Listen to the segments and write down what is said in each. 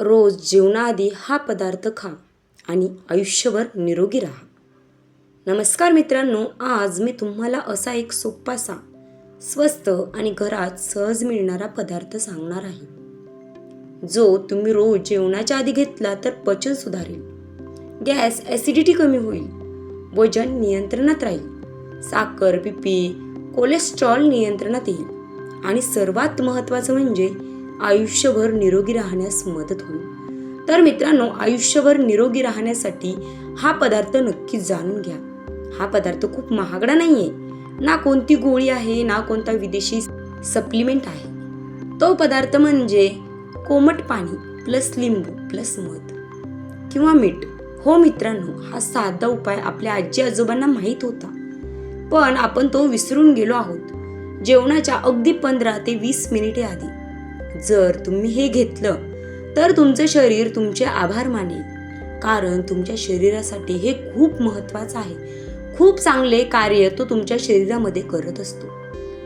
रोज जेवणाआधी हा पदार्थ खा आणि आयुष्यभर निरोगी राहा. नमस्कार मित्रांनो, आज मी तुम्हाला असा एक सोपासा, स्वस्त आणि घरात सहज मिळणारा पदार्थ सांगणार आहे, जो तुम्ही रोज जेवणाच्या आधी घेतला तर पचन सुधारेल, गॅस ॲसिडिटी कमी होईल, वजन नियंत्रणात राहील, साखर बीपी कोलेस्ट्रॉल नियंत्रणात येईल आणि सर्वात महत्त्वाचं म्हणजे आयुष्यभर निरोगी राहण्यास मदत होईल. तर मित्रांनो, आयुष्यभर निरोगी राहण्यासाठी हा पदार्थ नक्की जाणून घ्या. हा पदार्थ खूप महागडा नाहीये, ना कोणती गोळी आहे, ना कोणता विदेशी सप्लिमेंट आहे. तो पदार्थ म्हणजे कोमट पाणी प्लस लिंबू प्लस मध किंवा मीठ. हो मित्रांनो, हा साधा उपाय आपल्या आजी आजोबांना माहीत होता, पण आपण तो विसरून गेलो आहोत. जेवणाच्या अगदी 15 ते 20 मिनिटे आधी जर तुम्ही हे घेतलं तर तुमचं शरीर तुमचे आभार मानेल, कारण तुमच्या शरीरासाठी हे खूप महत्त्वाचं आहे. खूप चांगले कार्य तो तुमच्या शरीरामध्ये करत असतो.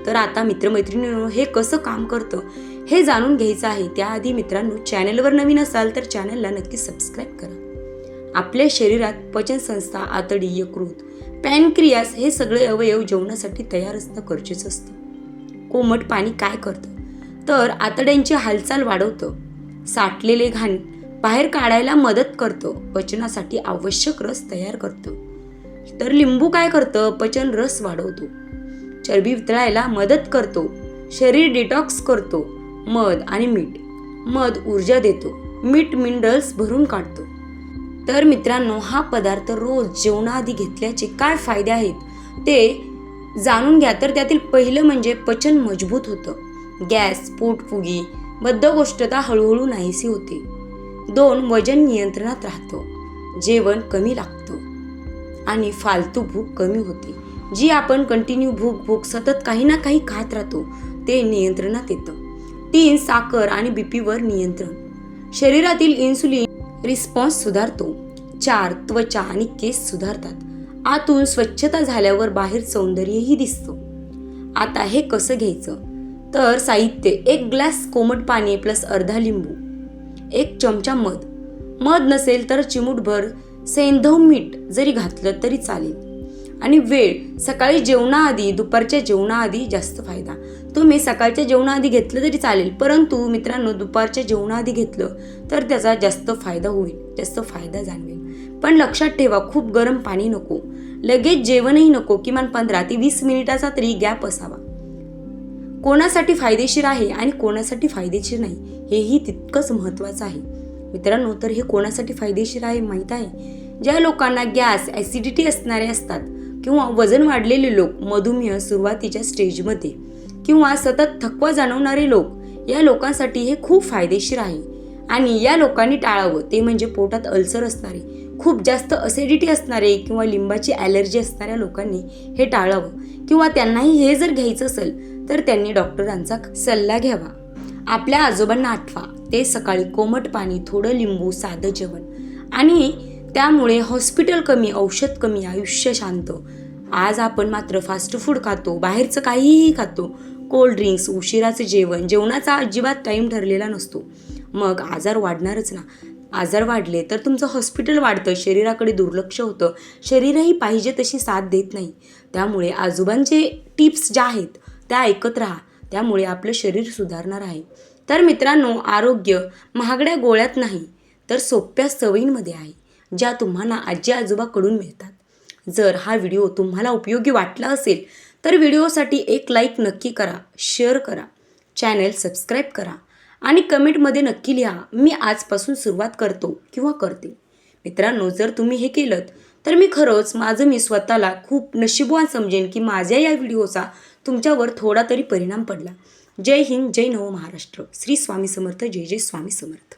तर आता मित्रमैत्रिणींनो, हे कसं काम करतं हे जाणून घ्यायचं आहे. त्याआधी मित्रांनो, चॅनलवर नवीन असाल तर चॅनलला नक्की सबस्क्राईब करा. आपल्या शरीरात पचनसंस्था, आतडी, यकृत, पॅनक्रियास हे सगळे अवयव जेवणासाठी तयार असणं गरजेचं असतं. कोमट पाणी काय करतं तर आतड्यांची हालचाल वाढवतं, साठलेले घाण बाहेर काढायला मदत करतं, पचनासाठी आवश्यक रस तयार करतं. तर लिंबू काय करतं, पचन रस वाढवतो, चरबी वितळायला मदत करतो, शरीर डिटॉक्स करतो. मध आणि मीठ, मध ऊर्जा देतो, मीठ मिनरल्स भरून काढतो. तर मित्रांनो, हा पदार्थ रोज जेवणाआधी घेतल्याचे काय फायदे आहेत ते जाणून घ्या. तर त्यातील पहिलं म्हणजे पचन मजबूत होतं, गॅस, पोटफुगी, बद्धकोष्ठता हळूहळू नाहीशी होते. 2, वजन नियंत्रणात राहतं, जेवण कमी लागतं आणि फालतू भूक कमी होते. जी आपण कंटिन्यू भूक सतत काही ना काही खात राहतो ते नियंत्रणात येतं. 3, साखर आणि बीपीवर नियंत्रण, शरीरातील इन्सुलिन रिस्पॉन्स सुधारतो. 4, त्वचा आणि केस सुधारतात, आतून स्वच्छता झाल्यावर बाहेर सौंदर्यही दिसतं. आता हे कसं घ्यायचं तर साहित्य: 1 ग्लास कोमट पाणी प्लस अर्धा लिंबू, 1 चमचा मध, मध नसेल तर चिमूटभर सेंधव मीठ जरी घातलं तरी चालेल. आणि वेळ: सकाळी जेवणाआधी, दुपारच्या जेवणाआधी जास्त फायदा. तुम्ही सकाळच्या जेवणाआधी घेतलं तरी चालेल, परंतु मित्रांनो, दुपारच्या जेवणाआधी घेतलं तर त्याचा जास्त फायदा होईल, जास्त फायदा जाणवेल. पण लक्षात ठेवा, खूप गरम पाणी नको, लगेच जेवणही नको, किमान 15 ते 20 मिनिटाचा तरी गॅप असावा. कोणासाठी फायदेशीर आहे आणि कोणासाठी फायदेशीर नाही हेही तितकंच महत्त्वाचं आहे मित्रांनो. तर हे कोणासाठी फायदेशीर आहे माहीत आहे? ज्या लोकांना गॅस, ॲसिडिटी असणारे असतात किंवा वजन वाढलेले लोक, मधुमेह सुरुवातीच्या स्टेजमध्ये किंवा सतत थकवा जाणवणारे लोक, या लोकांसाठी हे खूप फायदेशीर आहे. आणि या लोकांनी टाळावं ते म्हणजे पोटात अल्सर असणारे, खूप जास्त ॲसिडिटी असणारे किंवा लिंबाची ॲलर्जी असणाऱ्या लोकांनी हे टाळावं, किंवा त्यांनाही हे जर घ्यायचं असेल तर त्यांनी डॉक्टरांचा सल्ला घ्यावा. आपल्या आजोबांना आठवा, ते सकाळी कोमट पाणी, थोडं लिंबू, साधं जेवण, आणि त्यामुळे हॉस्पिटल कमी, औषध कमी, आयुष्य शांत. आज आपण मात्र फास्ट फूड खातो, बाहेरचं काहीही खातो, कोल्ड ड्रिंक्स, उशिराचं जेवण, जेवणाचा अजिबात टाईम ठरलेला नसतो. मग आजार वाढणारच ना. आजार वाढले तर तुमचं हॉस्पिटल वाढतं, शरीराकडे दुर्लक्ष होतं, शरीरही पाहिजे तशी साथ देत नाही. त्यामुळे आजोबांचे टिप्स ज्या आहेत त्या ऐकत राहा, त्यामुळे आपलं शरीर सुधारणार आहे. तर मित्रांनो, आरोग्य महागड्या गोळ्यात नाही तर सोप्या सवयींमध्ये आहे, ज्या तुम्हाला आजी आजोबाकडून मिळतात. जर हा व्हिडिओ तुम्हाला उपयोगी वाटला असेल तर व्हिडिओसाठी एक लाईक नक्की करा, शेअर करा, चॅनल सबस्क्राईब करा आणि कमेंटमध्ये नक्की लिहा, मी आजपासून सुरुवात करतो किंवा करते. मित्रांनो, जर तुम्ही हे केलं तर मी खरंच मी स्वतःला खूप नशीबवान समजेन की माझ्या या व्हिडिओचा तुमच्यावर थोडा तरी परिणाम पडला. जय हिंद, जय नवो महाराष्ट्र. श्री स्वामी समर्थ. जय जय स्वामी समर्थ.